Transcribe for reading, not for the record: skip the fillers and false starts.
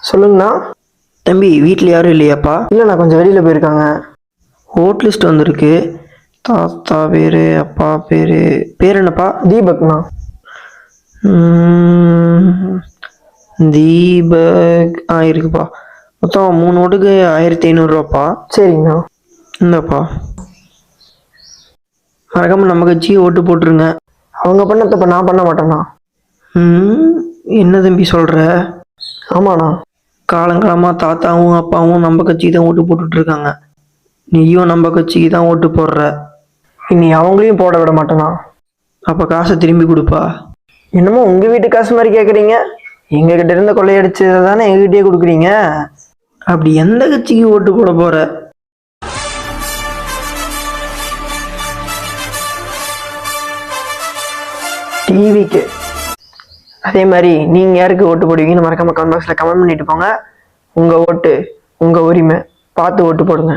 சொல்லுங்கண்ணா. தம்பி வீட்டில் யாரும் இல்லையாப்பா? இல்லைண்ணா, கொஞ்சம் வெளியில் போயிருக்காங்க. ஓட் லிஸ்ட் வந்திருக்கு. தாத்தா பேர், அப்பா பேர், பேர் என்னப்பா? தீபக்ண்ணா. தீபக் இருக்குப்பா. மொத்தம் 3 ஓட்டுக்கு 1500 ரூபாப்பா. சரிங்கண்ணா. இந்தாப்பா, மறக்காம நம்ம கட்சி ஓட்டு போட்டுருங்க. அவங்க பண்ண தப்ப நான் பண்ண மாட்டேண்ணா. என்ன தம்பி சொல்கிற? ஆமாண்ணா. காலங்காலமாக தாத்தாவும் அப்பாவும் நம்ம கட்சிக்கு தான் ஓட்டு போட்டுட்ருக்காங்க. நீயும் நம்ம கட்சிக்கு தான் ஓட்டு போடுற. இனி அவங்களையும் போட விட மாட்டேண்ணா. அப்போ காசை திரும்பி கொடுப்பா. என்னமோ உங்கள் வீட்டு காசு மாதிரி கேட்குறீங்க. எங்ககிட்ட இருந்த கொள்ளையடிச்சதை தானே எங்ககிட்டயே கொடுக்குறீங்க. அப்படி எந்த கட்சிக்கு ஓட்டு போட போகிற? டிவிக்கு. அதே மாதிரி நீங்கள் யாருக்கு ஓட்டு போடுவீங்கன்னு மறக்காம கமெண்ட் பாக்ஸில் கமெண்ட் பண்ணிட்டு போங்க. உங்கள் ஓட்டு உங்கள் உரிமை, பார்த்து ஓட்டு போடுங்க.